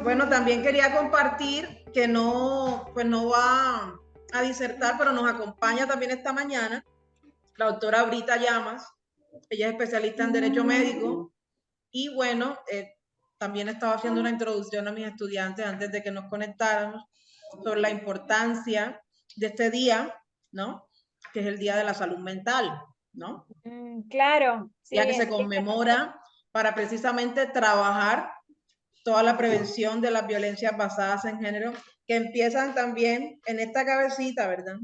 Bueno, también quería compartir que no, pues no va a disertar, pero nos acompaña también esta mañana la doctora Brita Llamas. Ella es especialista en Derecho Médico y bueno, también estaba haciendo una introducción a mis estudiantes antes de que nos conectáramos sobre la importancia de este día, ¿no? Que es el Día de la Salud Mental, ¿no? Claro, sí, Ya que se conmemora para precisamente trabajar toda la prevención de las violencias basadas en género, que empiezan también en esta cabecita, ¿verdad?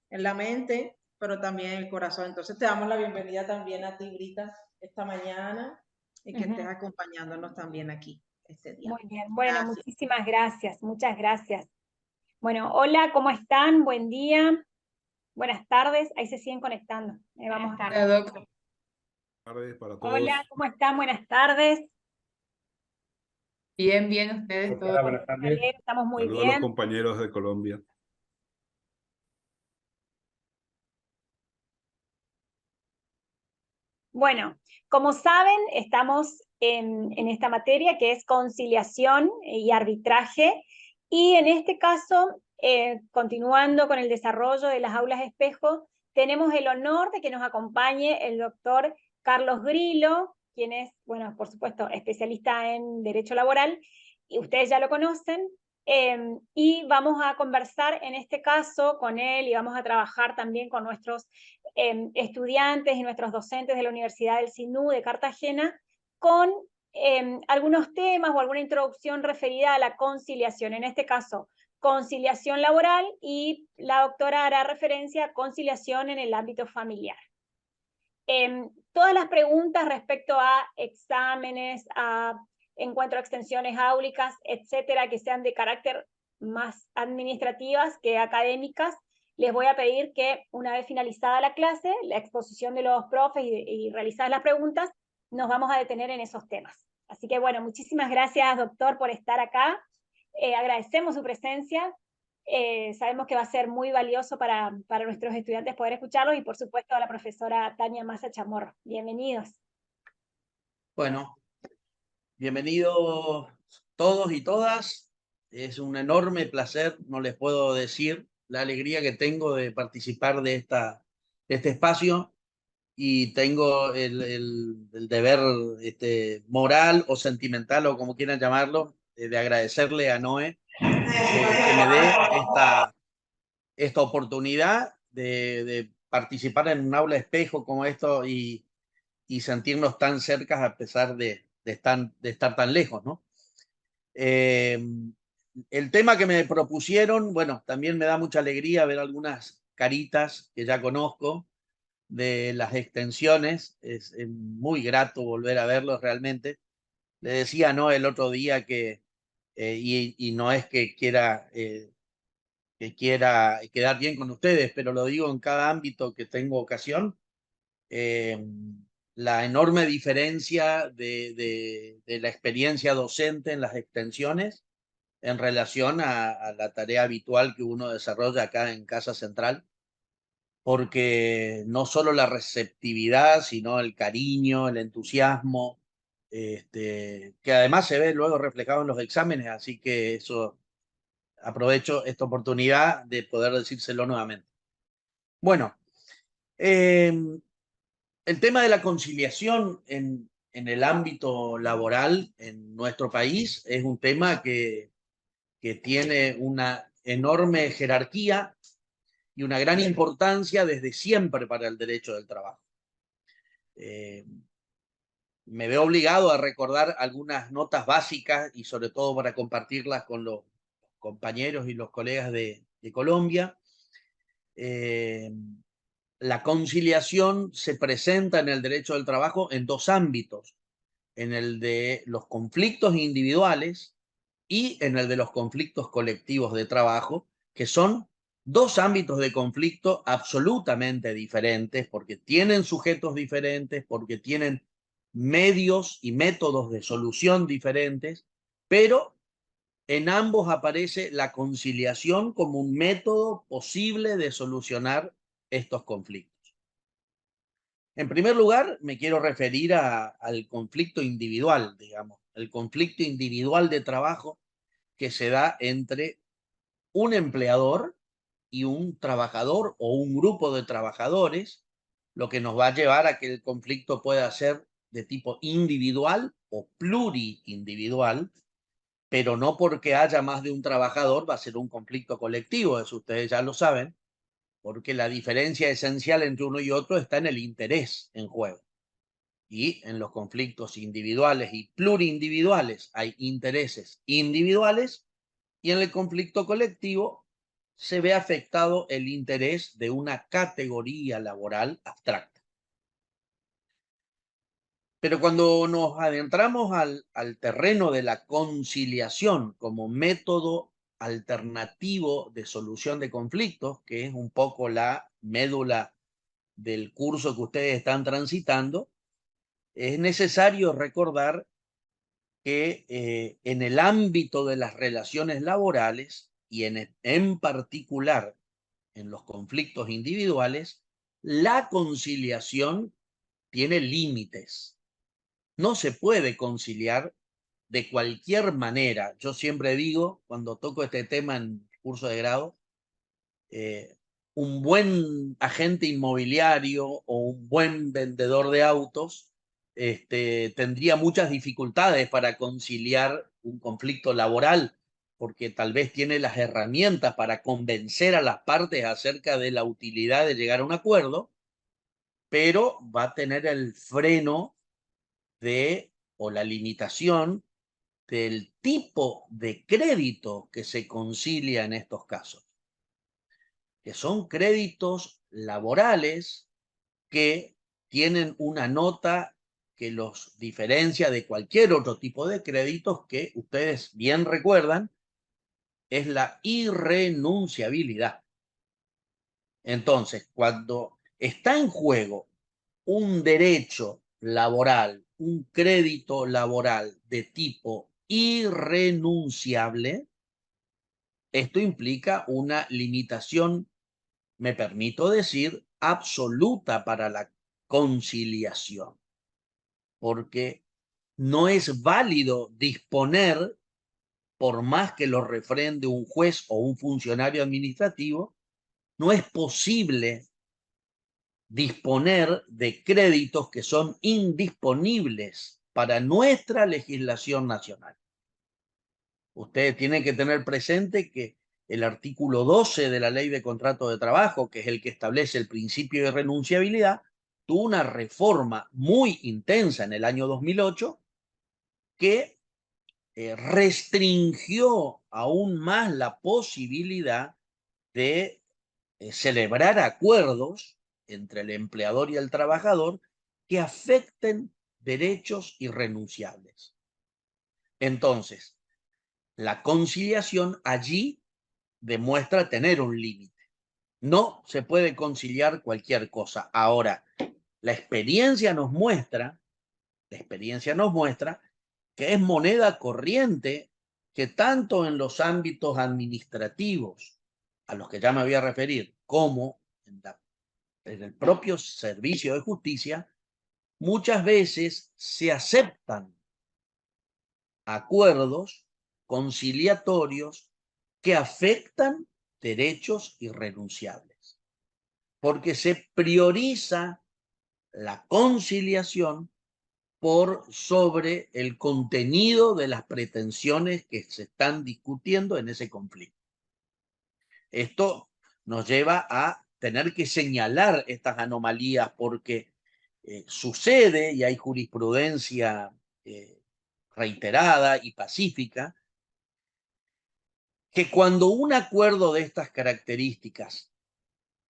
En la mente, pero también en el corazón. Entonces te damos la bienvenida también a ti, Brita, esta mañana y que estés acompañándonos también aquí este día. Muy bien. Bueno, Gracias. muchísimas gracias, muchas gracias. Bueno, hola, ¿cómo están? Buen día, buenas tardes. Ahí se siguen conectando. Vamos a ver. Buenas tardes para Hola, todos. ¿cómo están? Buenas tardes. Bien, bien, ustedes todos. Doctora, buenas tardes. Estamos muy Saludos a los bien. compañeros de Colombia. Bueno, como saben, estamos en esta materia que es conciliación y arbitraje, y en este caso, continuando con el desarrollo de las aulas espejo, tenemos el honor de que nos acompañe el doctor Carlos Grillo, quien es, bueno, por supuesto, especialista en Derecho Laboral, y ustedes ya lo conocen, y vamos a conversar en este caso con él y vamos a trabajar también con nuestros estudiantes y nuestros docentes de la Universidad del SINU de Cartagena con algunos temas o alguna introducción referida a la conciliación, en este caso, conciliación laboral, y la doctora hará referencia a conciliación en el ámbito familiar. Todas las preguntas respecto a exámenes, a encuentro de extensiones áulicas, etcétera, que sean de carácter más administrativas que académicas, les voy a pedir que una vez finalizada la clase, la exposición de los profes y realizadas las preguntas, nos vamos a detener en esos temas. Así que bueno, muchísimas gracias, doctor, por estar acá. Agradecemos su presencia. Sabemos que va a ser muy valioso para nuestros estudiantes poder escucharlos, y por supuesto a la profesora Tania Massa Chamorro. Bienvenidos. Bueno, bienvenidos todos y todas. Es un enorme placer, no les puedo decir la alegría que tengo de participar de este espacio, y tengo el deber moral o sentimental, o como quieran llamarlo, de agradecerle a Noé que me dé esta oportunidad de participar en un aula espejo como esto y sentirnos tan cerca a pesar de estar tan lejos, ¿no? El tema que me propusieron, bueno, también me da mucha alegría ver algunas caritas que ya conozco de las extensiones. Es muy grato volver a verlos realmente. Le decía, ¿no?, el otro día que, y no es que quiera quedar bien con ustedes, pero lo digo en cada ámbito que tengo ocasión, la enorme diferencia de la experiencia docente en las extensiones en relación a la tarea habitual que uno desarrolla acá en Casa Central, porque no solo la receptividad, sino el cariño, el entusiasmo, que además se ve luego reflejado en los exámenes, así que eso, aprovecho esta oportunidad de poder decírselo nuevamente. Bueno, el tema de la conciliación en el ámbito laboral en nuestro país es un tema que tiene una enorme jerarquía y una gran importancia desde siempre para el derecho del trabajo. Me veo obligado a recordar algunas notas básicas y sobre todo para compartirlas con los compañeros y los colegas de Colombia. La conciliación se presenta en el derecho del trabajo en dos ámbitos: en el de los conflictos individuales y en el de los conflictos colectivos de trabajo, que son dos ámbitos de conflicto absolutamente diferentes, porque tienen sujetos diferentes, porque tienen medios y métodos de solución diferentes, pero en ambos aparece la conciliación como un método posible de solucionar estos conflictos. En primer lugar, me quiero referir al conflicto individual, digamos, el conflicto individual de trabajo, que se da entre un empleador y un trabajador o un grupo de trabajadores, lo que nos va a llevar a que el conflicto pueda ser de tipo individual o pluriindividual, pero no porque haya más de un trabajador va a ser un conflicto colectivo, eso ustedes ya lo saben, porque la diferencia esencial entre uno y otro está en el interés en juego. Y en los conflictos individuales y plurindividuales hay intereses individuales, y en el conflicto colectivo se ve afectado el interés de una categoría laboral abstracta. Pero cuando nos adentramos al terreno de la conciliación como método alternativo de solución de conflictos, que es un poco la médula del curso que ustedes están transitando, es necesario recordar que en el ámbito de las relaciones laborales y en particular en los conflictos individuales, la conciliación tiene límites. No se puede conciliar de cualquier manera. Yo siempre digo, cuando toco este tema en curso de grado, un buen agente inmobiliario o un buen vendedor de autos tendría muchas dificultades para conciliar un conflicto laboral, porque tal vez tiene las herramientas para convencer a las partes acerca de la utilidad de llegar a un acuerdo, pero va a tener el freno o la limitación del tipo de crédito que se concilia en estos casos, que son créditos laborales que tienen una nota que los diferencia de cualquier otro tipo de créditos que ustedes bien recuerdan, es la irrenunciabilidad. Entonces, cuando está en juego un derecho laboral, un crédito laboral de tipo irrenunciable, esto implica una limitación, me permito decir, absoluta para la conciliación, porque no es válido disponer, por más que lo refrende un juez o un funcionario administrativo, no es posible disponer de créditos que son indisponibles para nuestra legislación nacional. Ustedes tienen que tener presente que el artículo 12 de la Ley de Contrato de Trabajo, que es el que establece el principio de renunciabilidad, tuvo una reforma muy intensa en el año 2008 que restringió aún más la posibilidad de celebrar acuerdos entre el empleador y el trabajador que afecten derechos irrenunciables. Entonces, la conciliación allí demuestra tener un límite. No se puede conciliar cualquier cosa. Ahora, la experiencia nos muestra que es moneda corriente que tanto en los ámbitos administrativos, a los que ya me voy a referir, como en el propio servicio de justicia, muchas veces se aceptan acuerdos conciliatorios que afectan derechos irrenunciables, porque se prioriza la conciliación por sobre el contenido de las pretensiones que se están discutiendo en ese conflicto. Esto nos lleva a tener que señalar estas anomalías porque sucede, y hay jurisprudencia reiterada y pacífica, que cuando un acuerdo de estas características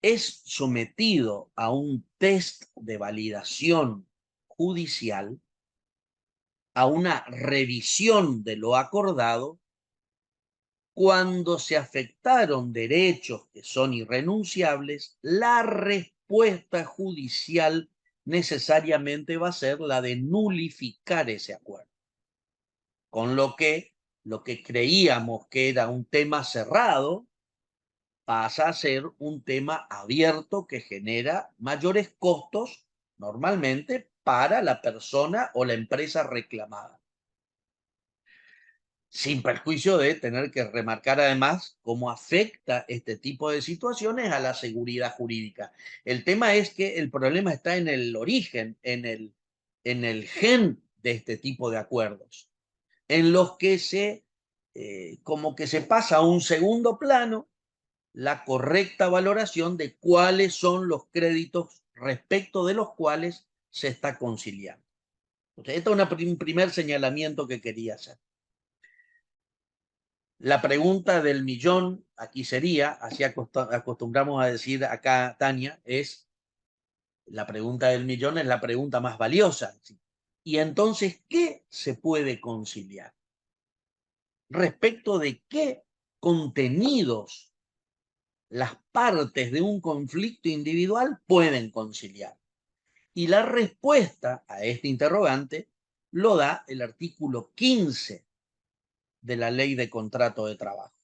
es sometido a un test de validación judicial, a una revisión de lo acordado, cuando se afectaron derechos que son irrenunciables, la respuesta judicial necesariamente va a ser la de nulificar ese acuerdo. Con lo que creíamos que era un tema cerrado pasa a ser un tema abierto que genera mayores costos normalmente para la persona o la empresa reclamada. sin perjuicio de tener que remarcar además cómo afecta este tipo de situaciones a la seguridad jurídica. El tema es que el problema está en el origen, en el gen de este tipo de acuerdos, en los que como que se pasa a un segundo plano la correcta valoración de cuáles son los créditos respecto de los cuales se está conciliando. Entonces, este es un primer señalamiento que quería hacer. La pregunta del millón aquí sería, así acostumbramos a decir acá, Tania, la pregunta del millón es la pregunta más valiosa. Y entonces, ¿qué se puede conciliar? ¿Respecto de qué contenidos las partes de un conflicto individual pueden conciliar? Y la respuesta a este interrogante lo da el artículo 15 de la Ley de Contrato de Trabajo.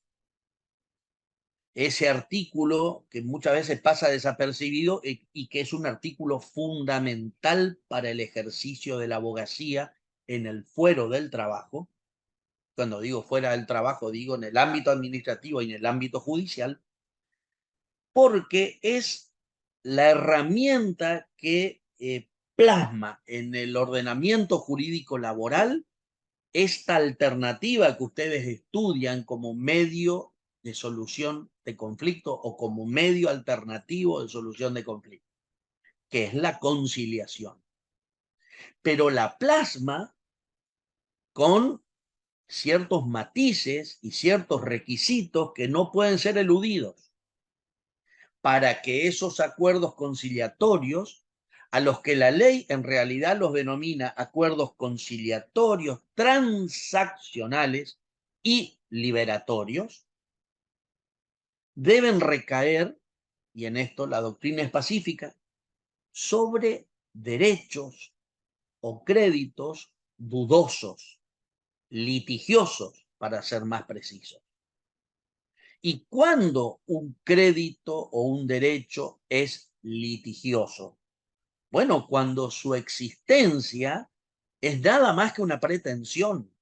Ese artículo que muchas veces pasa desapercibido y que es un artículo fundamental para el ejercicio de la abogacía en el fuero del trabajo. Cuando digo fuera del trabajo, digo en el ámbito administrativo y en el ámbito judicial, porque es la herramienta que plasma en el ordenamiento jurídico laboral esta alternativa que ustedes estudian como medio de solución de conflicto o como medio alternativo de solución de conflicto, que es la conciliación. Pero la plasma con ciertos matices y ciertos requisitos que no pueden ser eludidos para que esos acuerdos conciliatorios, a los que la ley en realidad los denomina acuerdos conciliatorios transaccionales y liberatorios, deben recaer, y en esto la doctrina es pacífica, sobre derechos o créditos dudosos, litigiosos, para ser más precisos. ¿Y cuándo un crédito o un derecho es litigioso? Bueno, cuando su existencia es nada más que una pretensión.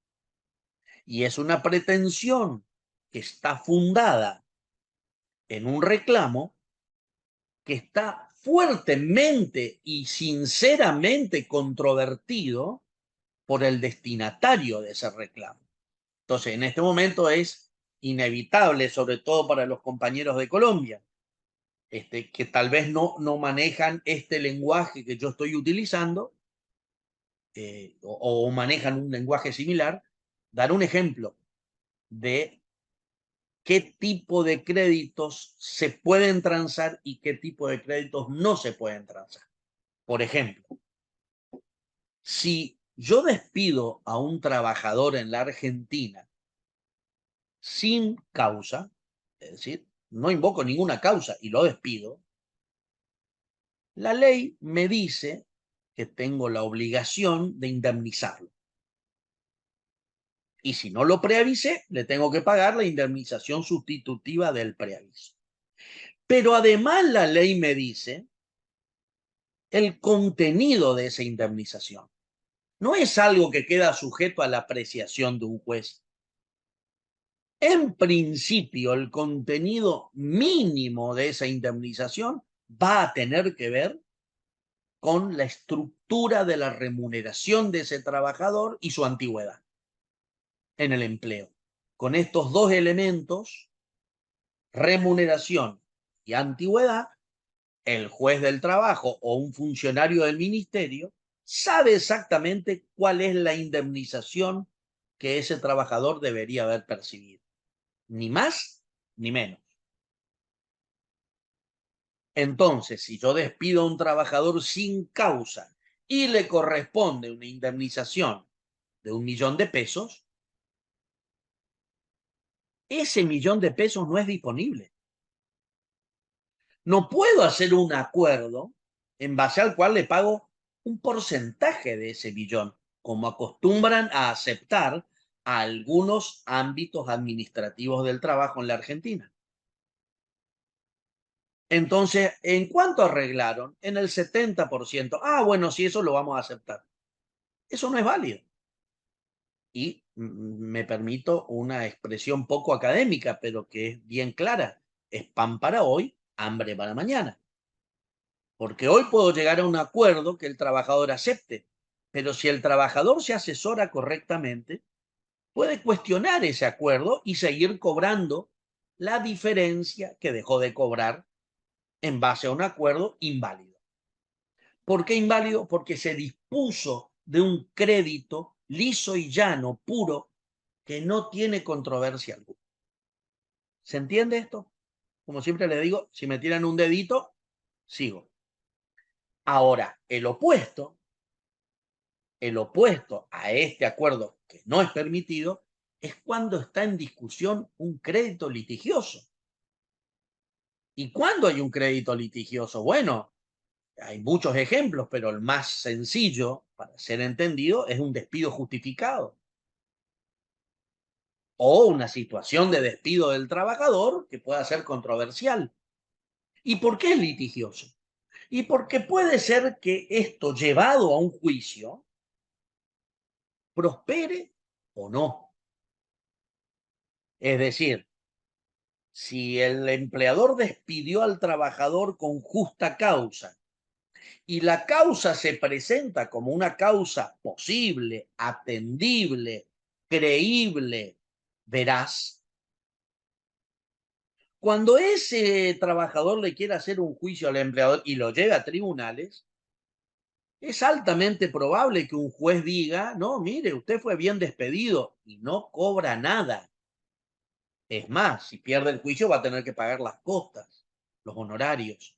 Y es una pretensión que está fundada en un reclamo que está fuertemente y sinceramente controvertido por el destinatario de ese reclamo. Entonces, en este momento es inevitable, sobre todo para los compañeros de Colombia, que tal vez no manejan este lenguaje que yo estoy utilizando, o manejan un lenguaje similar, dar un ejemplo de qué tipo de créditos se pueden transar y qué tipo de créditos no se pueden transar. Por ejemplo, si yo despido a un trabajador en la Argentina sin causa, es decir, no invoco ninguna causa y lo despido, la ley me dice que tengo la obligación de indemnizarlo. Y si no lo preavisé, le tengo que pagar la indemnización sustitutiva del preaviso. Pero además la ley me dice el contenido de esa indemnización. No es algo que queda sujeto a la apreciación de un juez. En principio, el contenido mínimo de esa indemnización va a tener que ver con la estructura de la remuneración de ese trabajador y su antigüedad en el empleo. Con estos dos elementos, remuneración y antigüedad, el juez del trabajo o un funcionario del ministerio sabe exactamente cuál es la indemnización que ese trabajador debería haber percibido. Ni más ni menos. Entonces, si yo despido a un trabajador sin causa y le corresponde una indemnización de 1 millón de pesos, ese 1 millón de pesos no es disponible. No puedo hacer un acuerdo en base al cual le pago un porcentaje de ese millón, como acostumbran a aceptar a algunos ámbitos administrativos del trabajo en la Argentina. Entonces, ¿en cuánto arreglaron? En el 70%. Ah, bueno, sí, eso lo vamos a aceptar. Eso no es válido. Y me permito una expresión poco académica, pero que es bien clara. Es pan para hoy, hambre para mañana. Porque hoy puedo llegar a un acuerdo que el trabajador acepte, pero si el trabajador se asesora correctamente, puede cuestionar ese acuerdo y seguir cobrando la diferencia que dejó de cobrar en base a un acuerdo inválido. ¿Por qué inválido? Porque se dispuso de un crédito liso y llano, puro, que no tiene controversia alguna. ¿Se entiende esto? Como siempre le digo, si me tiran un dedito, sigo. Ahora, el opuesto a este acuerdo que no es permitido es cuando está en discusión un crédito litigioso. ¿Y cuándo hay un crédito litigioso? Bueno, hay muchos ejemplos, pero el más sencillo para ser entendido es un despido justificado o una situación de despido del trabajador que pueda ser controversial. ¿Y por qué es litigioso? Y porque puede ser que esto llevado a un juicio prospere o no. Es decir, si el empleador despidió al trabajador con justa causa y la causa se presenta como una causa posible, atendible, creíble, veraz, cuando ese trabajador le quiera hacer un juicio al empleador y lo lleve a tribunales, es altamente probable que un juez diga, no, mire, usted fue bien despedido y no cobra nada. Es más, si pierde el juicio va a tener que pagar las costas, los honorarios.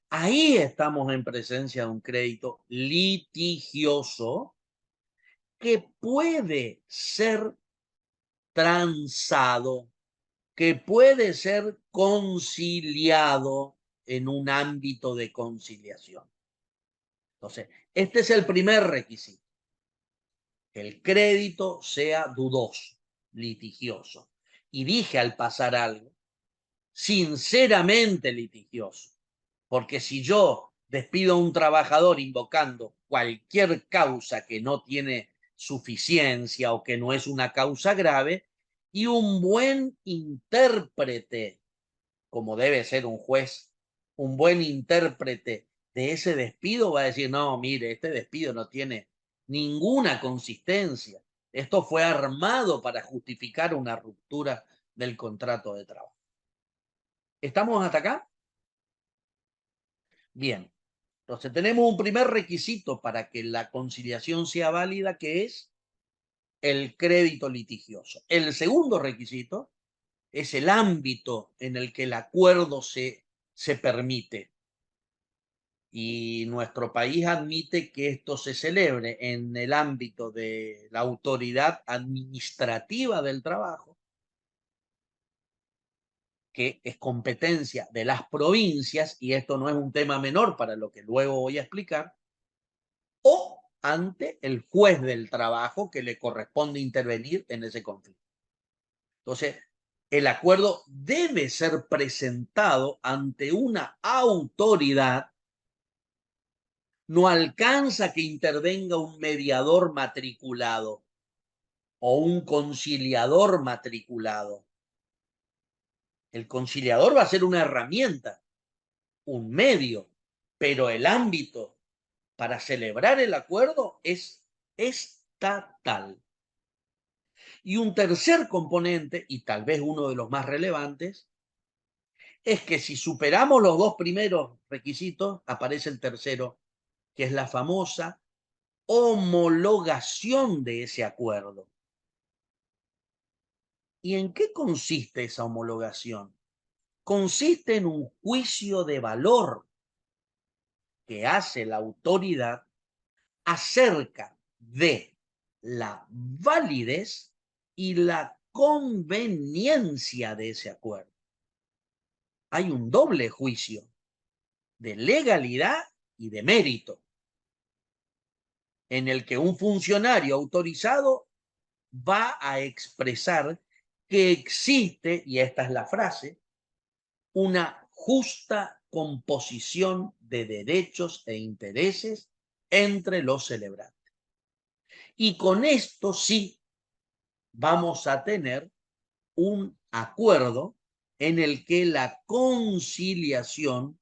Ahí estamos en presencia de un crédito litigioso que puede ser transado, que puede ser conciliado en un ámbito de conciliación. Entonces, este es el primer requisito. Que el crédito sea dudoso, litigioso. Y dije al pasar algo, sinceramente litigioso. Porque si yo despido a un trabajador invocando cualquier causa que no tiene suficiencia o que no es una causa grave, y un buen intérprete, como debe ser un juez, un buen intérprete de ese despido va a decir, no, mire, este despido no tiene ninguna consistencia. Esto fue armado para justificar una ruptura del contrato de trabajo. ¿Estamos hasta acá? Bien. Entonces tenemos un primer requisito para que la conciliación sea válida, que es el crédito litigioso. El segundo requisito es el ámbito en el que el acuerdo se permite. Y nuestro país admite que esto se celebre en el ámbito de la autoridad administrativa del trabajo, que es competencia de las provincias, y esto no es un tema menor para lo que luego voy a explicar, o ante el juez del trabajo que le corresponde intervenir en ese conflicto. Entonces, el acuerdo debe ser presentado ante una autoridad. No alcanza que intervenga un mediador matriculado o un conciliador matriculado. El conciliador va a ser una herramienta, un medio, pero el ámbito para celebrar el acuerdo es estatal. Y un tercer componente, y tal vez uno de los más relevantes, es que si superamos los dos primeros requisitos, aparece el tercero, que es la famosa homologación de ese acuerdo. ¿Y en qué consiste esa homologación? Consiste en un juicio de valor que hace la autoridad acerca de la validez y la conveniencia de ese acuerdo. Hay un doble juicio de legalidad y de mérito, en el que un funcionario autorizado va a expresar que existe, y esta es la frase, una justa composición de derechos e intereses entre los celebrantes. Y con esto sí vamos a tener un acuerdo en el que la conciliación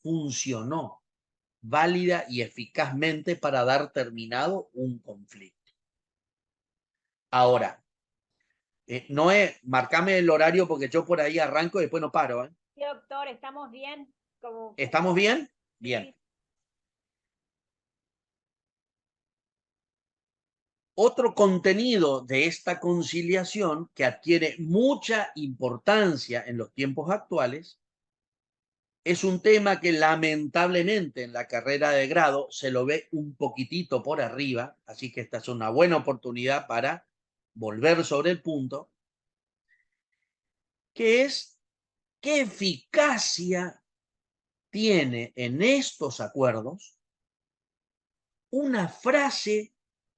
funcionó válida y eficazmente para dar terminado un conflicto. Ahora, Noé, marcame el horario porque yo por ahí arranco y después no paro. Sí, doctor, ¿estamos bien? ¿Estamos bien? Bien. Sí. Otro contenido de esta conciliación que adquiere mucha importancia en los tiempos actuales es un tema que lamentablemente en la carrera de grado se lo ve un poquitito por arriba, así que esta es una buena oportunidad para volver sobre el punto, que es qué eficacia tiene en estos acuerdos una frase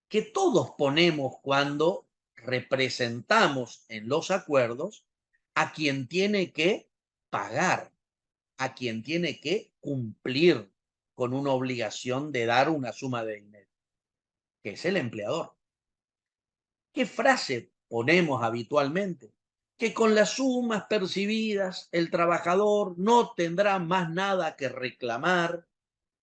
que todos ponemos cuando representamos en los acuerdos a quien tiene que pagar, a quien tiene que cumplir con una obligación de dar una suma de dinero, que es el empleador. ¿Qué frase ponemos habitualmente? Que con las sumas percibidas el trabajador no tendrá más nada que reclamar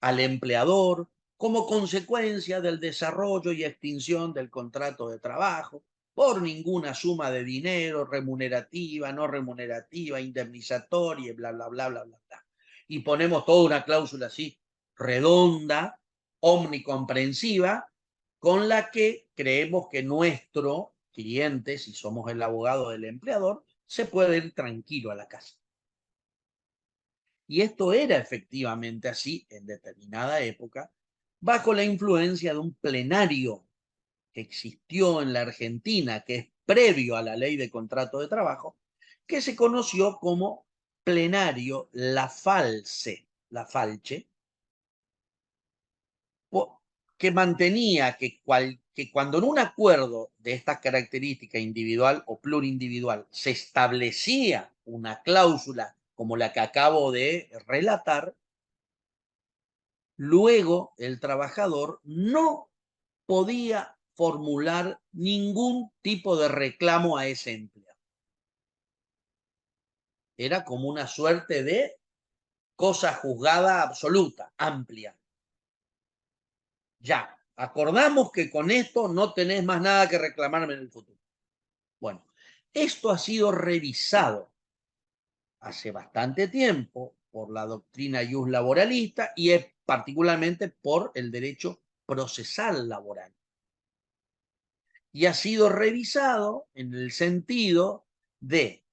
al empleador como consecuencia del desarrollo y extinción del contrato de trabajo por ninguna suma de dinero remunerativa, no remunerativa, indemnizatoria, bla, bla, bla, bla, bla, bla. Y ponemos toda una cláusula así, redonda, omnicomprensiva, con la que creemos que nuestro cliente, si somos el abogado del empleador, se puede ir tranquilo a la casa. Y esto era efectivamente así en determinada época, bajo la influencia de un plenario que existió en la Argentina, que es previo a la ley de contrato de trabajo, que se conoció como plenario Lafalce, que mantenía que cuando en un acuerdo de estas características individual o plurindividual se establecía una cláusula como la que acabo de relatar, luego el trabajador no podía formular ningún tipo de reclamo a ese empleado. Era como una suerte de cosa juzgada absoluta, amplia. Ya, acordamos que con esto no tenés más nada que reclamarme en el futuro. Bueno, esto ha sido revisado hace bastante tiempo por la doctrina ius laboralista y es particularmente por el derecho procesal laboral. Y ha sido revisado en el sentido de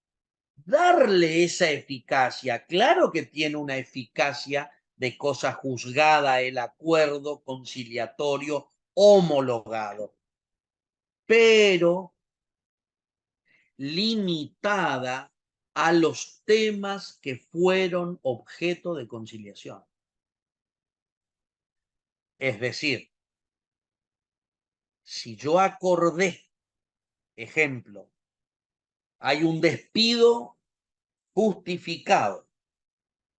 darle esa eficacia. Claro que tiene una eficacia de cosa juzgada el acuerdo conciliatorio homologado, pero limitada a los temas que fueron objeto de conciliación. Es decir, si yo acordé, ejemplo, hay un despido justificado,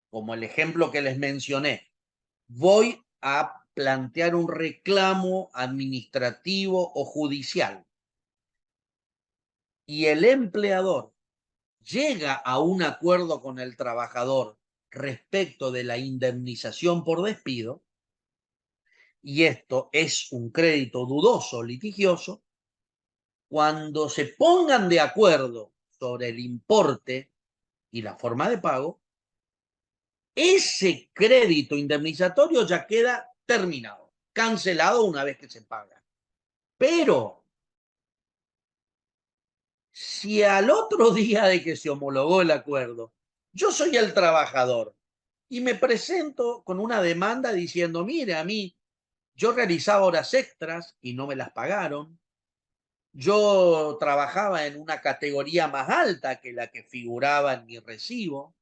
como el ejemplo que les mencioné, voy a plantear un reclamo administrativo o judicial y el empleador llega a un acuerdo con el trabajador respecto de la indemnización por despido, y esto es un crédito dudoso, litigioso, cuando se pongan de acuerdo sobre el importe y la forma de pago, ese crédito indemnizatorio ya queda terminado, cancelado una vez que se paga. Pero si al otro día de que se homologó el acuerdo, yo soy el trabajador y me presento con una demanda diciendo, mire, a mí, yo realizaba horas extras y no me las pagaron, yo trabajaba en una categoría más alta que la que figuraba en mi recibo,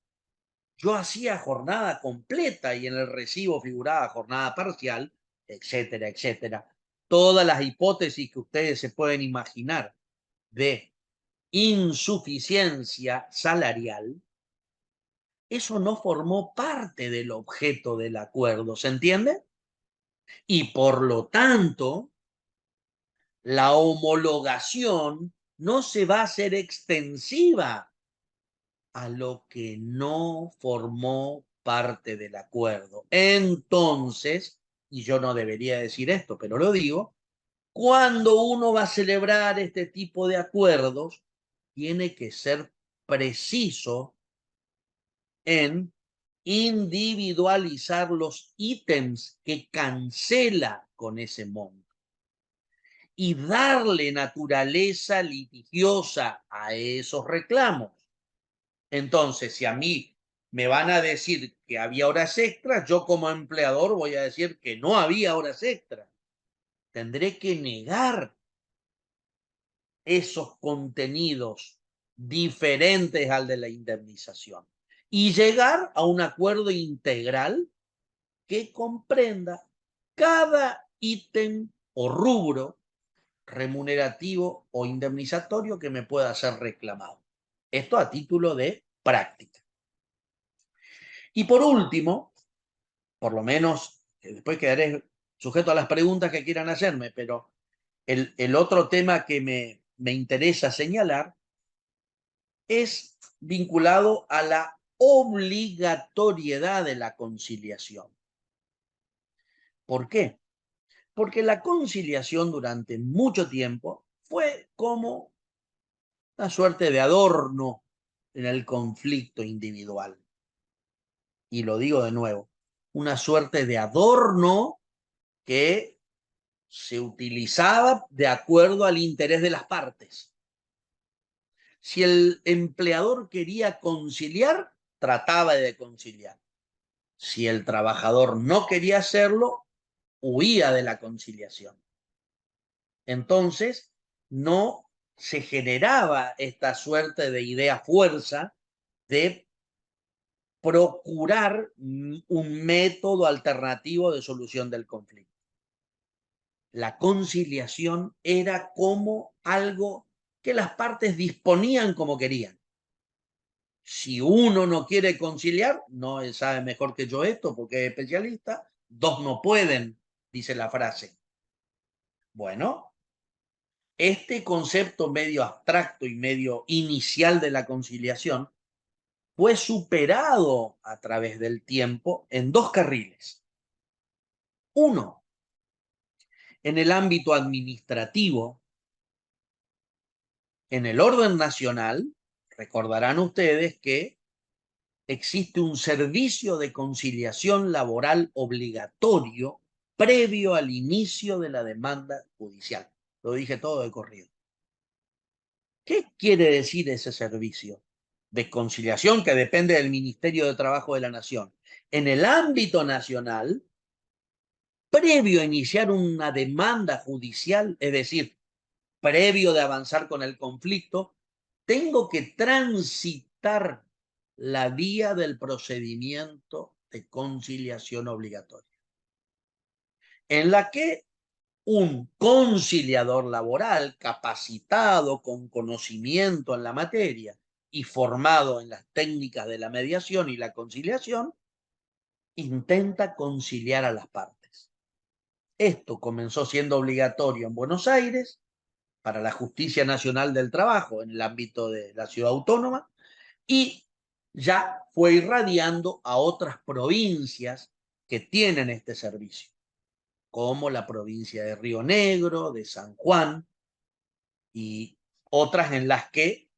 yo hacía jornada completa y en el recibo figuraba jornada parcial, etcétera, etcétera. Todas las hipótesis que ustedes se pueden imaginar de insuficiencia salarial, eso no formó parte del objeto del acuerdo, ¿se entiende? Y por lo tanto, la homologación no se va a hacer extensiva a lo que no formó parte del acuerdo. Entonces, y yo no debería decir esto, pero lo digo, cuando uno va a celebrar este tipo de acuerdos, tiene que ser preciso en individualizar los ítems que cancela con ese monto y darle naturaleza litigiosa a esos reclamos. Entonces, si a mí me van a decir que había horas extras, yo como empleador voy a decir que no había horas extras. Tendré que negar esos contenidos diferentes al de la indemnización y llegar a un acuerdo integral que comprenda cada ítem o rubro remunerativo o indemnizatorio que me pueda ser reclamado. Esto a título de práctica. Y por último, por lo menos, después quedaré sujeto a las preguntas que quieran hacerme, pero el otro tema que me interesa señalar es vinculado a la obligatoriedad de la conciliación. ¿Por qué? Porque la conciliación durante mucho tiempo fue como una suerte de adorno en el conflicto individual. Y lo digo de nuevo, una suerte de adorno que se utilizaba de acuerdo al interés de las partes. Si el empleador quería conciliar, trataba de conciliar. Si el trabajador no quería hacerlo, huía de la conciliación. Entonces, no se generaba esta suerte de idea fuerza de procurar un método alternativo de solución del conflicto. La conciliación era como algo que las partes disponían como querían. Si uno no quiere conciliar, no, él sabe mejor que yo esto porque es especialista, dos no pueden, dice la frase. Bueno, este concepto medio abstracto y medio inicial de la conciliación fue superado a través del tiempo en dos carriles. Uno, en el ámbito administrativo, en el orden nacional, recordarán ustedes que existe un servicio de conciliación laboral obligatorio previo al inicio de la demanda judicial. Lo dije todo de corrido. ¿Qué quiere decir ese servicio de conciliación que depende del Ministerio de Trabajo de la Nación? En el ámbito nacional, previo a iniciar una demanda judicial, es decir, previo de avanzar con el conflicto, tengo que transitar la vía del procedimiento de conciliación obligatoria, en la que un conciliador laboral capacitado con conocimiento en la materia y formado en las técnicas de la mediación y la conciliación, intenta conciliar a las partes. Esto comenzó siendo obligatorio en Buenos Aires para la Justicia Nacional del Trabajo en el ámbito de la ciudad autónoma y ya fue irradiando a otras provincias que tienen este servicio, como la provincia de Río Negro, de San Juan y otras en las que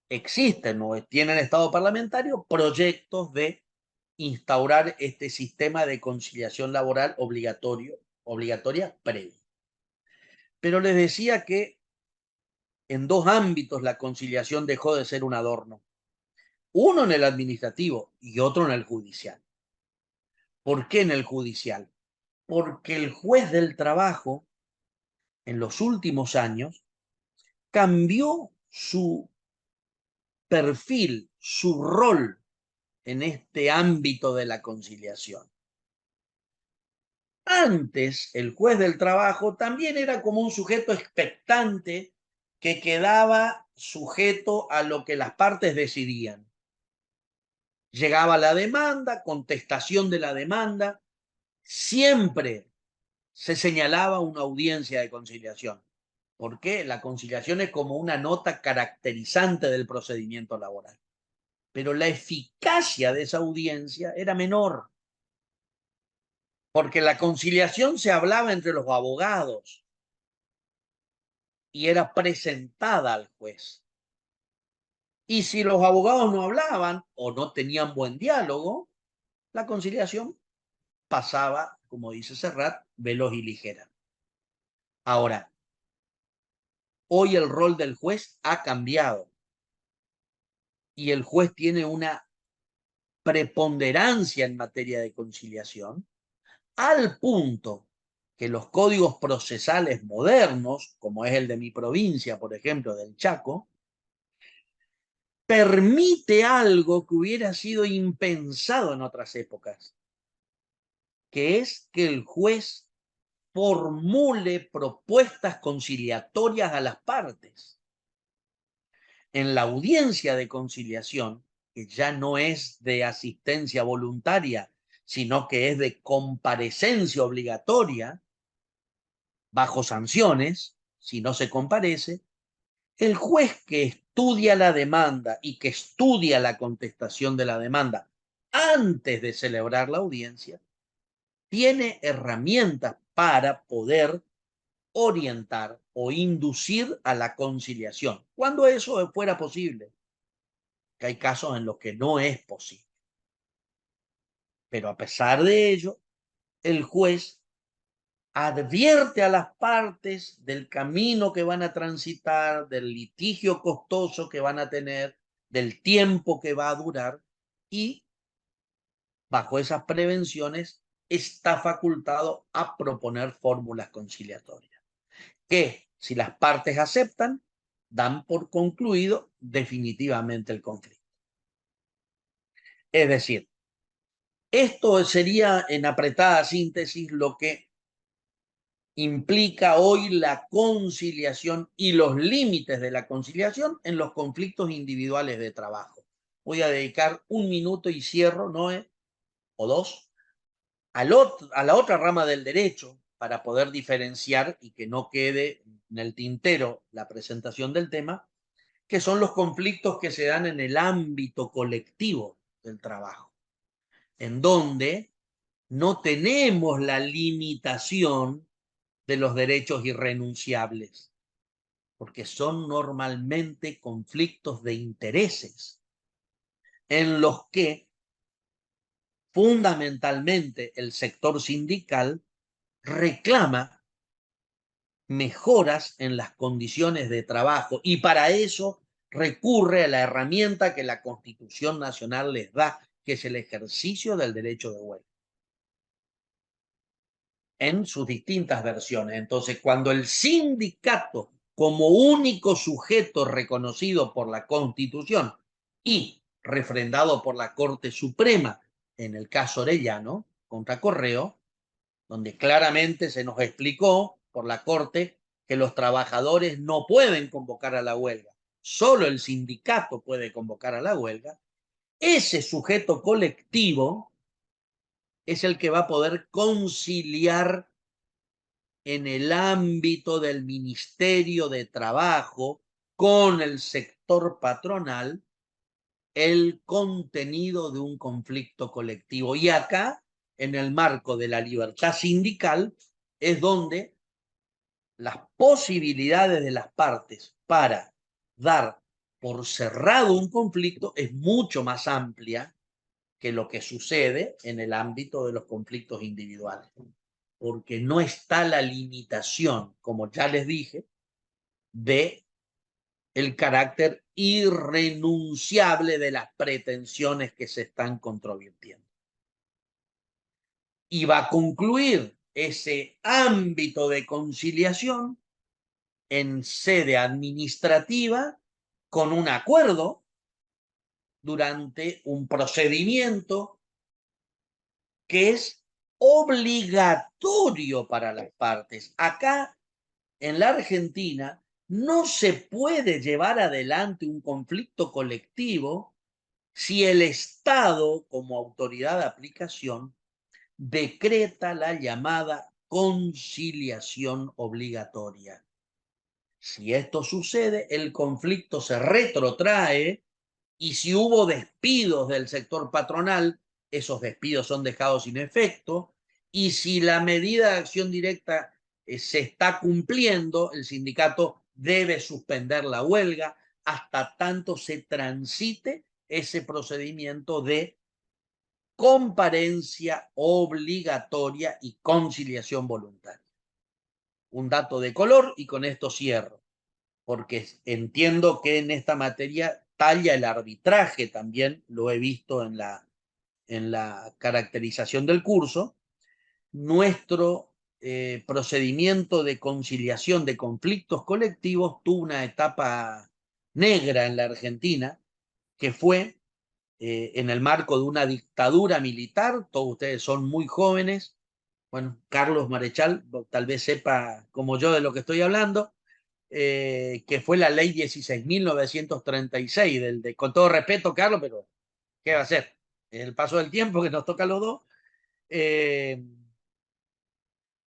existen o tienen estado parlamentario proyectos de instaurar este sistema de conciliación laboral obligatoria previa. Pero les decía que en dos ámbitos la conciliación dejó de ser un adorno. Uno en el administrativo y otro en el judicial. ¿Por qué en el judicial? Porque el juez del trabajo en los últimos años cambió su perfil, su rol en este ámbito de la conciliación. Antes, el juez del trabajo también era como un sujeto expectante que quedaba sujeto a lo que las partes decidían. Llegaba la demanda, contestación de la demanda, siempre se señalaba una audiencia de conciliación. ¿Por qué? La conciliación es como una nota caracterizante del procedimiento laboral. Pero la eficacia de esa audiencia era menor, porque la conciliación se hablaba entre los abogados y era presentada al juez. Y si los abogados no hablaban o no tenían buen diálogo, la conciliación pasaba, como dice Serrat, veloz y ligera. Ahora, hoy el rol del juez ha cambiado y el juez tiene una preponderancia en materia de conciliación, al punto que los códigos procesales modernos, como es el de mi provincia, por ejemplo, del Chaco, permite algo que hubiera sido impensado en otras épocas, que es que el juez formule propuestas conciliatorias a las partes. En la audiencia de conciliación, que ya no es de asistencia voluntaria, sino que es de comparecencia obligatoria, bajo sanciones, si no se comparece, el juez que estudia la demanda y que estudia la contestación de la demanda antes de celebrar la audiencia, tiene herramientas para poder orientar o inducir a la conciliación, cuando eso fuera posible, que hay casos en los que no es posible. Pero a pesar de ello, el juez advierte a las partes del camino que van a transitar, del litigio costoso que van a tener, del tiempo que va a durar, y bajo esas prevenciones está facultado a proponer fórmulas conciliatorias, que si las partes aceptan, dan por concluido definitivamente el conflicto. Es decir, esto sería en apretada síntesis lo que implica hoy la conciliación y los límites de la conciliación en los conflictos individuales de trabajo. Voy a dedicar 1 minuto y cierro, Noé, o 2, a la otra rama del derecho para poder diferenciar y que no quede en el tintero la presentación del tema, que son los conflictos que se dan en el ámbito colectivo del trabajo, en donde no tenemos la limitación de los derechos irrenunciables, porque son normalmente conflictos de intereses en los que fundamentalmente el sector sindical reclama mejoras en las condiciones de trabajo y para eso recurre a la herramienta que la Constitución Nacional les da, que es el ejercicio del derecho de huelga, en sus distintas versiones. Entonces, cuando el sindicato, como único sujeto reconocido por la Constitución y refrendado por la Corte Suprema, en el caso Orellano, contra Correo, donde claramente se nos explicó por la Corte que los trabajadores no pueden convocar a la huelga, solo el sindicato puede convocar a la huelga, ese sujeto colectivo es el que va a poder conciliar en el ámbito del Ministerio de Trabajo con el sector patronal el contenido de un conflicto colectivo. Y acá, en el marco de la libertad sindical, es donde las posibilidades de las partes para dar por cerrado un conflicto es mucho más amplia que lo que sucede en el ámbito de los conflictos individuales, porque no está la limitación, como ya les dije, de el carácter irrenunciable de las pretensiones que se están controvirtiendo. Y va a concluir ese ámbito de conciliación en sede administrativa con un acuerdo durante un procedimiento que es obligatorio para las partes. Acá, en la Argentina, no se puede llevar adelante un conflicto colectivo si el Estado, como autoridad de aplicación, decreta la llamada conciliación obligatoria. Si esto sucede, el conflicto se retrotrae y si hubo despidos del sector patronal, esos despidos son dejados sin efecto, y si la medida de acción directa se está cumpliendo, el sindicato debe suspender la huelga hasta tanto se transite ese procedimiento de comparencia obligatoria y conciliación voluntaria. Un dato de color y con esto cierro, porque entiendo que en esta materia talla el arbitraje también, lo he visto en la caracterización del curso. Nuestro procedimiento de conciliación de conflictos colectivos tuvo una etapa negra en la Argentina, que fue en el marco de una dictadura militar. Todos ustedes son muy jóvenes. Bueno, Carlos Marechal tal vez sepa como yo de lo que estoy hablando, que fue la ley 16.936, con todo respeto, Carlos, pero ¿qué va a ser? El paso del tiempo que nos toca a los dos.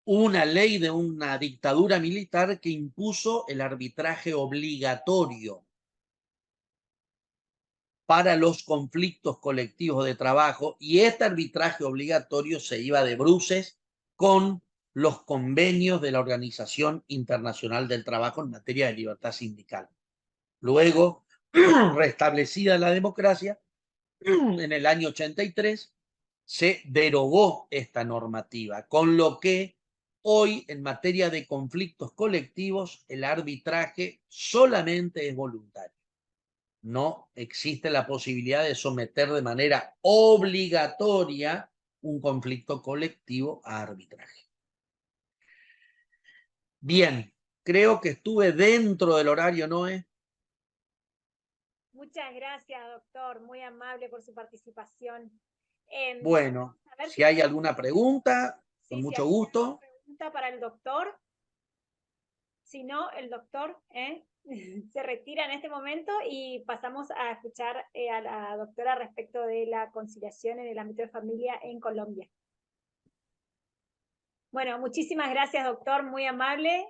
Una ley de una dictadura militar que impuso el arbitraje obligatorio para los conflictos colectivos de trabajo, y este arbitraje obligatorio se iba de bruces con los convenios de la Organización Internacional del Trabajo en materia de libertad sindical. Luego, restablecida la democracia, en el año 83, se derogó esta normativa, con lo que hoy, en materia de conflictos colectivos, el arbitraje solamente es voluntario. No existe la posibilidad de someter de manera obligatoria un conflicto colectivo a arbitraje. Bien, creo que estuve dentro del horario, Noé. Muchas gracias, doctor. Muy amable por su participación. Bueno, si hay alguna pregunta, con mucho gusto. Pregunta para el doctor. Si no, el doctor se retira en este momento y pasamos a escuchar a la doctora respecto de la conciliación en el ámbito de familia en Colombia. Bueno, muchísimas gracias, doctor, muy amable.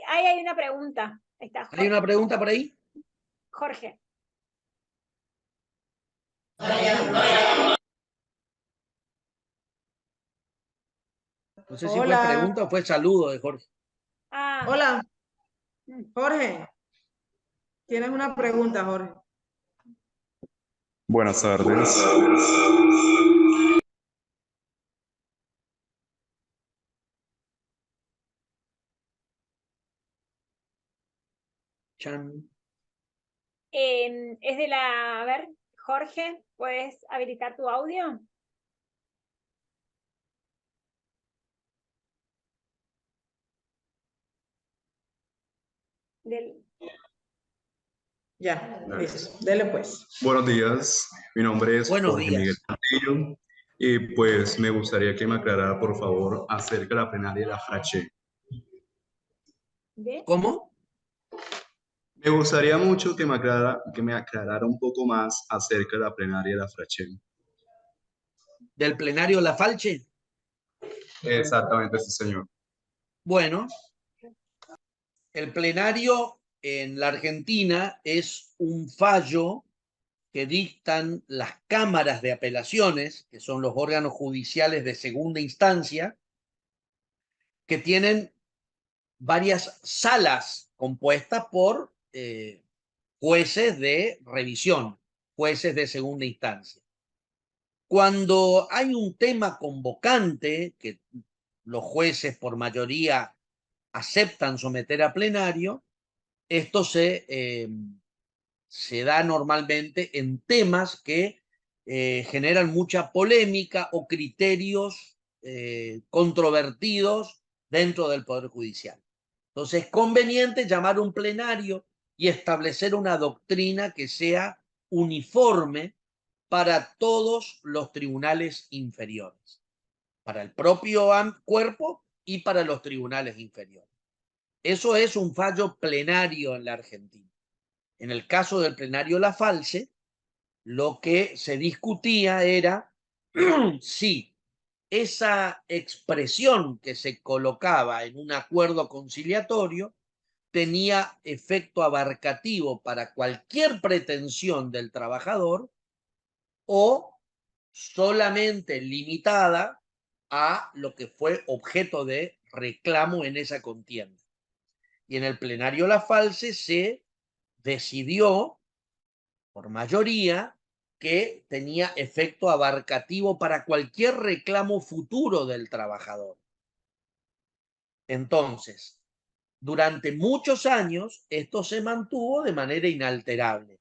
Hay una pregunta. Ahí está, Jorge. ¿Hay una pregunta por ahí? Jorge. No sé si fue pregunta o fue saludo de Jorge. Hola, Jorge. Tienes una pregunta, Jorge. Buenas tardes. Chan. Es de la... A ver, Jorge, ¿puedes habilitar tu audio? Ya, listo. Dele pues. Buenos días. Mi nombre es Buenos Jorge días. Miguel Castillo y pues me gustaría que me aclarara, por favor, acerca de la plenaria de la FRACHE. ¿Cómo? Me gustaría mucho que me aclarara un poco más acerca de la plenaria de la FRACHE. ¿Del plenario La Falche? Exactamente, sí, señor. Bueno, el plenario en la Argentina es un fallo que dictan las cámaras de apelaciones, que son los órganos judiciales de segunda instancia, que tienen varias salas compuestas por jueces de revisión, jueces de segunda instancia. Cuando hay un tema convocante que los jueces por mayoría aceptan someter a plenario, esto se da normalmente en temas que generan mucha polémica o criterios controvertidos dentro del Poder Judicial. Entonces es conveniente llamar un plenario y establecer una doctrina que sea uniforme para todos los tribunales inferiores, para el propio cuerpo y para los tribunales inferiores. Eso es un fallo plenario en la Argentina. En el caso del plenario La Falce, lo que se discutía era si esa expresión que se colocaba en un acuerdo conciliatorio tenía efecto abarcativo para cualquier pretensión del trabajador o solamente limitada a lo que fue objeto de reclamo en esa contienda. Y en el plenario Lafalce se decidió por mayoría que tenía efecto abarcativo para cualquier reclamo futuro del trabajador. Entonces, durante muchos años esto se mantuvo de manera inalterable.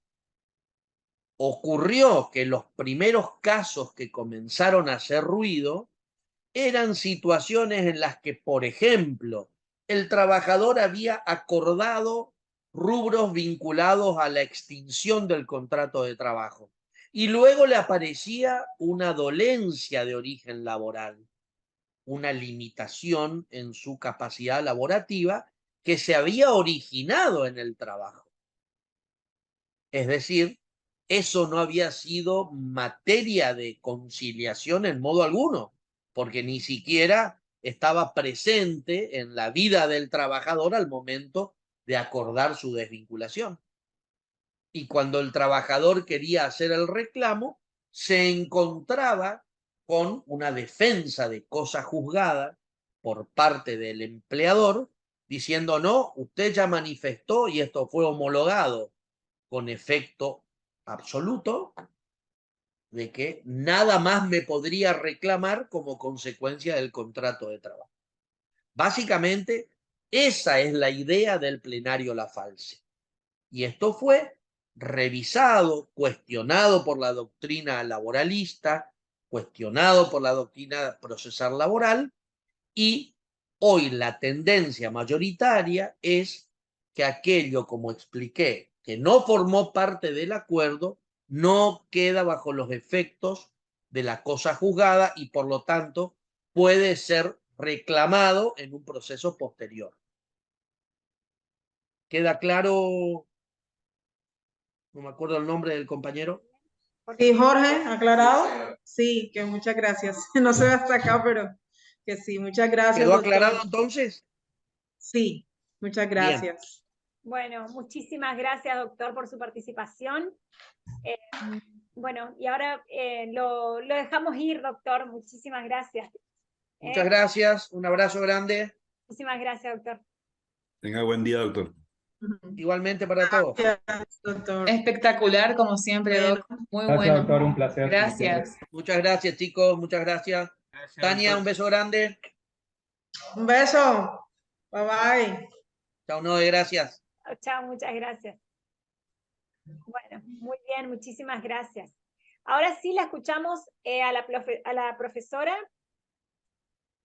Ocurrió que los primeros casos que comenzaron a hacer ruido eran situaciones en las que, por ejemplo, el trabajador había acordado rubros vinculados a la extinción del contrato de trabajo y luego le aparecía una dolencia de origen laboral, una limitación en su capacidad laborativa que se había originado en el trabajo. Es decir, eso no había sido materia de conciliación en modo alguno, porque ni siquiera estaba presente en la vida del trabajador al momento de acordar su desvinculación. Y cuando el trabajador quería hacer el reclamo, se encontraba con una defensa de cosa juzgada por parte del empleador, diciendo, no, usted ya manifestó y esto fue homologado con efecto absoluto de que nada más me podría reclamar como consecuencia del contrato de trabajo. Básicamente, esa es la idea del plenario Lafalce. Y esto fue revisado, cuestionado por la doctrina laboralista, cuestionado por la doctrina procesal laboral, y hoy la tendencia mayoritaria es que aquello, como expliqué, que no formó parte del acuerdo, no queda bajo los efectos de la cosa juzgada y por lo tanto puede ser reclamado en un proceso posterior. ¿Queda claro? No me acuerdo el nombre del compañero. Sí, Jorge, ¿aclarado? Sí, que muchas gracias. No se ve hasta acá, pero que sí, muchas gracias, ¿Quedó doctor. aclarado entonces? Sí, muchas gracias. Bueno, muchísimas gracias, doctor, por su participación. Bueno, y ahora lo dejamos ir, doctor. Muchísimas gracias. Muchas gracias, un abrazo grande. Muchísimas gracias, doctor. Tenga buen día, doctor. Igualmente para todos. Gracias, doctor. Espectacular, como siempre, Bueno. Doc. Muy Gracias, bueno. doctor, un placer. Gracias. Muchas gracias, chicos, muchas gracias. Tania, un beso grande. Un beso. Bye bye. Chao, Noé, gracias. Chao, muchas gracias. Bueno, muy bien, muchísimas gracias. Ahora sí la escuchamos a la profesora.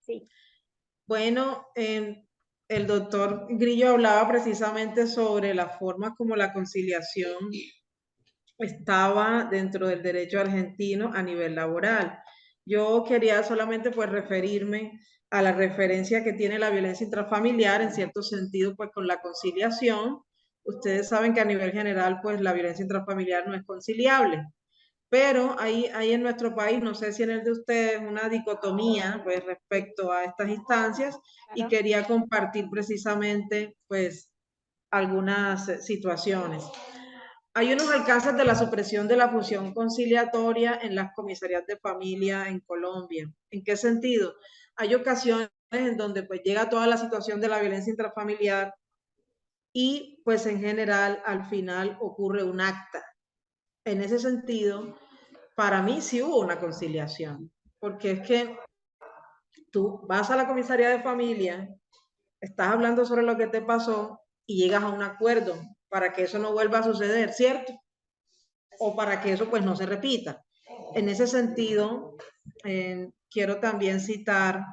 Sí. Bueno, el doctor Grillo hablaba precisamente sobre la forma como la conciliación estaba dentro del derecho argentino a nivel laboral. Yo quería solamente pues referirme a la referencia que tiene la violencia intrafamiliar, en cierto sentido pues con la conciliación. Ustedes saben que a nivel general pues la violencia intrafamiliar no es conciliable, pero hay en nuestro país, no sé si en el de ustedes, una dicotomía pues respecto a estas instancias, y quería compartir precisamente pues algunas situaciones. Hay unos alcances de la supresión de la función conciliatoria en las comisarías de familia en Colombia. ¿En qué sentido? Hay ocasiones en donde pues llega toda la situación de la violencia intrafamiliar y pues en general al final ocurre un acta. En ese sentido, para mí sí hubo una conciliación, porque es que tú vas a la comisaría de familia, estás hablando sobre lo que te pasó y llegas a un acuerdo para que eso no vuelva a suceder, ¿cierto? O para que eso pues no se repita. En ese sentido, quiero también citar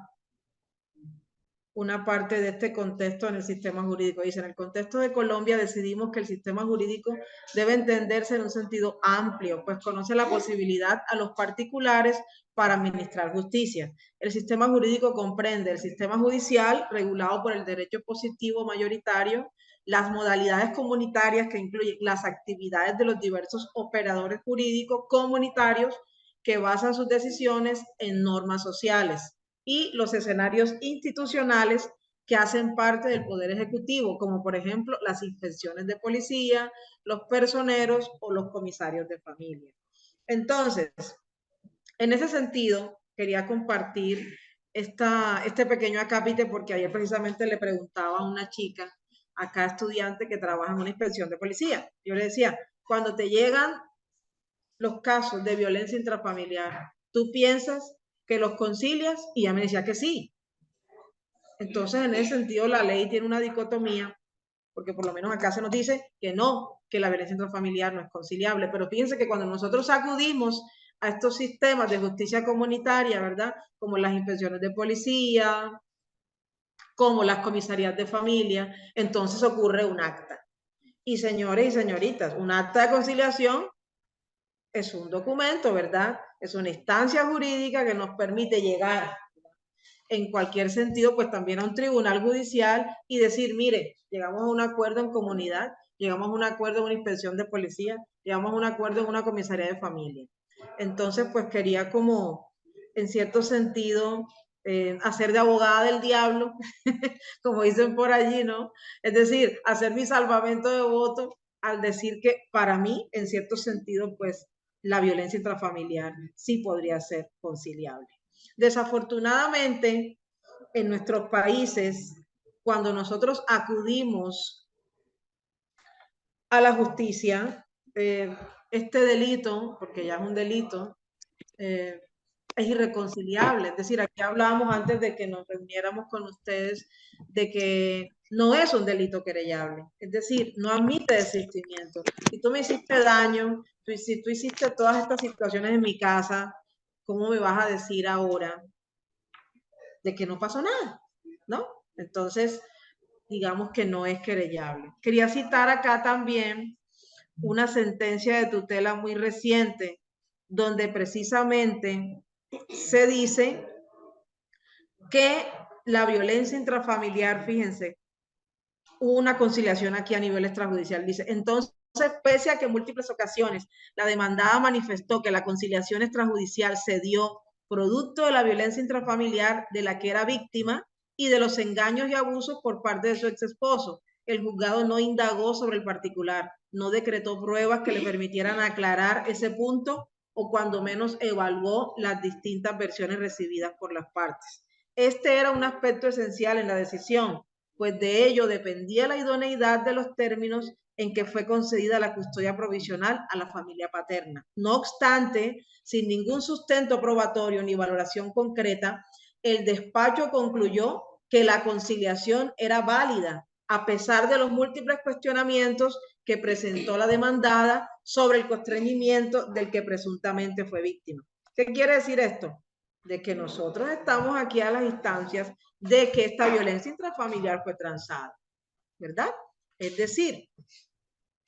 una parte de este contexto en el sistema jurídico. Dice, en el contexto de Colombia decidimos que el sistema jurídico debe entenderse en un sentido amplio, pues conoce la posibilidad a los particulares para administrar justicia. El sistema jurídico comprende el sistema judicial regulado por el derecho positivo mayoritario, las modalidades comunitarias que incluyen las actividades de los diversos operadores jurídicos comunitarios que basan sus decisiones en normas sociales, y los escenarios institucionales que hacen parte del Poder Ejecutivo, como por ejemplo las inspecciones de policía, los personeros o los comisarios de familia. Entonces, en ese sentido, quería compartir este pequeño acápite porque ayer precisamente le preguntaba a una chica, acá estudiante que trabaja en una inspección de policía. Yo le decía, cuando te llegan los casos de violencia intrafamiliar, ¿tú piensas que los concilias? Y ella me decía que sí. Entonces, en ese sentido, la ley tiene una dicotomía, porque por lo menos acá se nos dice que no, que la violencia intrafamiliar no es conciliable, pero fíjense que cuando nosotros acudimos a estos sistemas de justicia comunitaria, ¿verdad? Como las inspecciones de policía, como las comisarías de familia, entonces ocurre un acta. Y señores y señoritas, un acta de conciliación es un documento, ¿verdad? Es una instancia jurídica que nos permite llegar en cualquier sentido, pues también a un tribunal judicial y decir, mire, llegamos a un acuerdo en comunidad, llegamos a un acuerdo en una inspección de policía, llegamos a un acuerdo en una comisaría de familia. Entonces, pues quería como, en cierto sentido, hacer de abogada del diablo, como dicen por allí, ¿no? Es decir, hacer mi salvamento de voto al decir que para mí, en cierto sentido, pues la violencia intrafamiliar sí podría ser conciliable. Desafortunadamente, en nuestros países, cuando nosotros acudimos a la justicia, este delito, porque ya es un delito, es irreconciliable. Es decir, aquí hablábamos antes de que nos reuniéramos con ustedes de que no es un delito querellable. Es decir, no admite desistimiento. Si tú me hiciste daño, si tú hiciste todas estas situaciones en mi casa, ¿cómo me vas a decir ahora de que no pasó nada? ¿No? Entonces, digamos que no es querellable. Quería citar acá también una sentencia de tutela muy reciente, donde precisamente se dice que la violencia intrafamiliar, fíjense, hubo una conciliación aquí a nivel extrajudicial. Dice, entonces, pese a que en múltiples ocasiones la demandada manifestó que la conciliación extrajudicial se dio producto de la violencia intrafamiliar de la que era víctima y de los engaños y abusos por parte de su ex esposo, el juzgado no indagó sobre el particular, no decretó pruebas que le permitieran aclarar ese punto o cuando menos evaluó las distintas versiones recibidas por las partes. Este era un aspecto esencial en la decisión, pues de ello dependía la idoneidad de los términos en que fue concedida la custodia provisional a la familia paterna. No obstante, sin ningún sustento probatorio ni valoración concreta, el despacho concluyó que la conciliación era válida, a pesar de los múltiples cuestionamientos que presentó la demandada sobre el constreñimiento del que presuntamente fue víctima. ¿Qué quiere decir esto? De que nosotros estamos aquí a las instancias de que esta violencia intrafamiliar fue transada, ¿verdad? Es decir,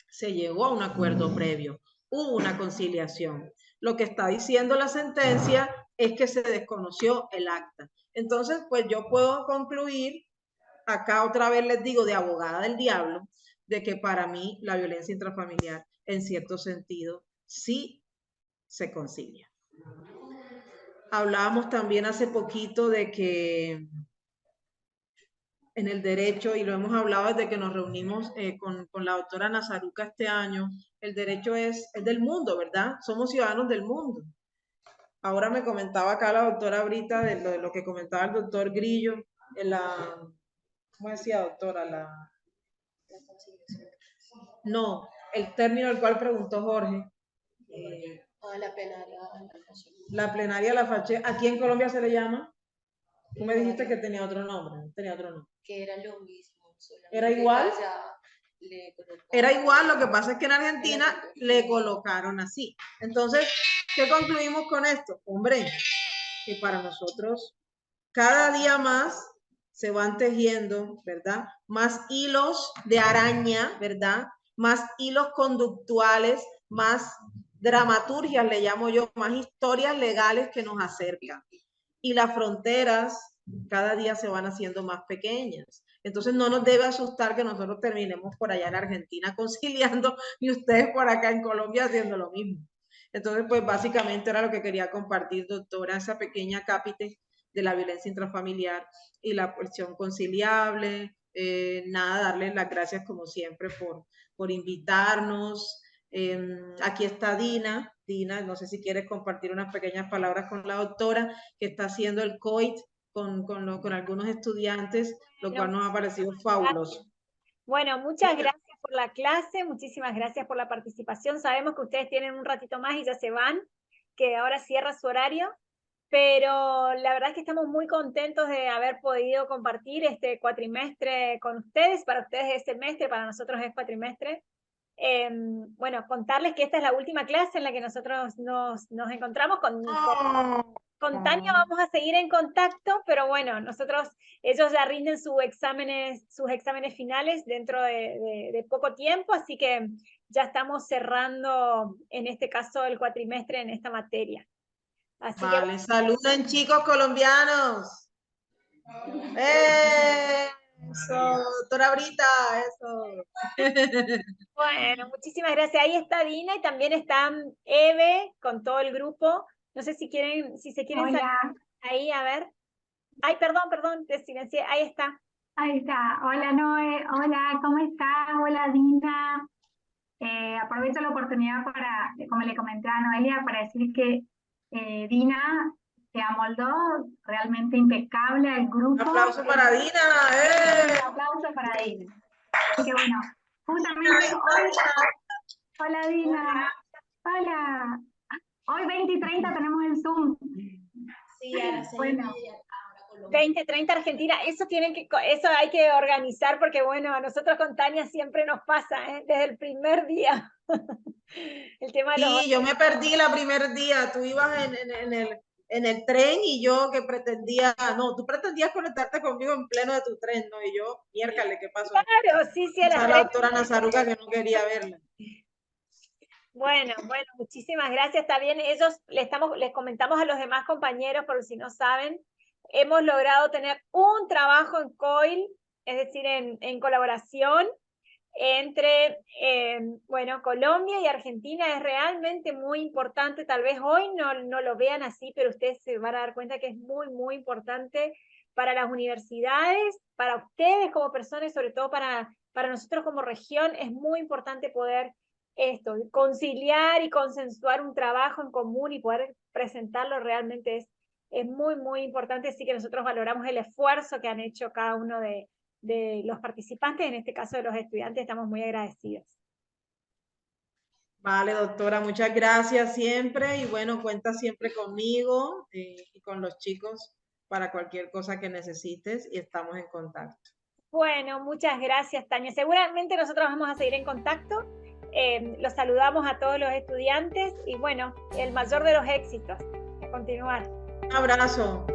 se llegó a un acuerdo previo, hubo una conciliación. Lo que está diciendo la sentencia es que se desconoció el acta. Entonces, pues yo puedo concluir, acá otra vez les digo de abogada del diablo, de que para mí la violencia intrafamiliar en cierto sentido sí se concilia. Hablábamos también hace poquito de que en el derecho, y lo hemos hablado desde que nos reunimos con la doctora Nazaruca este año, el derecho es del mundo, ¿verdad? Somos ciudadanos del mundo. Ahora me comentaba acá la doctora Brita de lo que comentaba el doctor Grillo, en la, ¿cómo decía doctora? No, el término al cual preguntó Jorge. La plenaria de la fache. ¿Aquí en Colombia se le llama? Tú me dijiste que tenía otro nombre. Tenía otro nombre. Que era lo mismo. ¿Era igual? Era igual, lo que pasa es que en Argentina le colocaron así. Entonces, ¿qué concluimos con esto? Hombre, que para nosotros cada día más se van tejiendo, ¿verdad? Más hilos de araña, ¿verdad? Más hilos conductuales, más dramaturgias, le llamo yo, más historias legales que nos acercan. Y las fronteras cada día se van haciendo más pequeñas. Entonces no nos debe asustar que nosotros terminemos por allá en Argentina conciliando y ustedes por acá en Colombia haciendo lo mismo. Entonces, pues básicamente era lo que quería compartir, doctora, esa pequeña cápite de la violencia intrafamiliar y la cuestión conciliable. Nada, darles las gracias como siempre por invitarnos. Aquí está Dina. Dina, no sé si quieres compartir unas pequeñas palabras con la doctora, que está haciendo el COIT con algunos estudiantes, lo cual nos ha parecido fabuloso. Bueno, muchas gracias por la clase, muchísimas gracias por la participación. Sabemos que ustedes tienen un ratito más y ya se van, que ahora cierra su horario, pero la verdad es que estamos muy contentos de haber podido compartir este cuatrimestre con ustedes. Para ustedes es semestre, para nosotros es cuatrimestre. Bueno, contarles que esta es la última clase en la que nosotros nos encontramos con Tania. Vamos a seguir en contacto, pero bueno, ellos ya rinden sus exámenes finales dentro de poco tiempo, así que ya estamos cerrando, en este caso, el cuatrimestre en esta materia. Así vale, que, saluden chicos colombianos. Eso, doctora Brita, eso. bueno, muchísimas gracias. Ahí está Dina y también está Eve con todo el grupo. No sé si se quieren salir ahí, a ver. Ay, perdón, te silencié. Ahí está. Ahí está. Hola Noé, hola, ¿cómo estás? Hola Dina. Aprovecho la oportunidad para, como le comenté a Noelia, para decir que Dina se amoldó realmente impecable al grupo. Un aplauso para Dina. Un aplauso para Dina. Así que bueno, justamente hoy... Hola Dina. Hola. Hoy 20 y 30 tenemos el Zoom. Sí, a las 6:30. 20:30 Argentina, eso hay que organizar porque bueno, a nosotros con Tania siempre nos pasa, desde el primer día. El tema de Sí, yo me perdí el primer día, tú ibas en el tren y yo que pretendía, no, tú pretendías conectarte conmigo en pleno de tu tren, ¿no? Y yo, miércoles, ¿qué pasó? Claro, sí, a las 3. La doctora Nazaruca que no quería verla. Bueno, muchísimas gracias, está bien. Les comentamos a los demás compañeros, por si no saben, hemos logrado tener un trabajo en COIL, es decir, en colaboración entre Colombia y Argentina. Es realmente muy importante. Tal vez hoy no lo vean así, pero ustedes se van a dar cuenta que es muy, muy importante para las universidades, para ustedes como personas y sobre todo para nosotros como región. Es muy importante poder conciliar y consensuar un trabajo en común y poder presentarlo. Realmente es muy, muy importante. Así que nosotros valoramos el esfuerzo que han hecho cada uno de los participantes, en este caso de los estudiantes. Estamos muy agradecidos. Vale, doctora, muchas gracias siempre y bueno, cuenta siempre conmigo y con los chicos para cualquier cosa que necesites y estamos en contacto. Bueno, muchas gracias, Tania. Seguramente nosotros vamos a seguir en contacto. Los saludamos a todos los estudiantes y bueno, el mayor de los éxitos. A continuar. Un abrazo.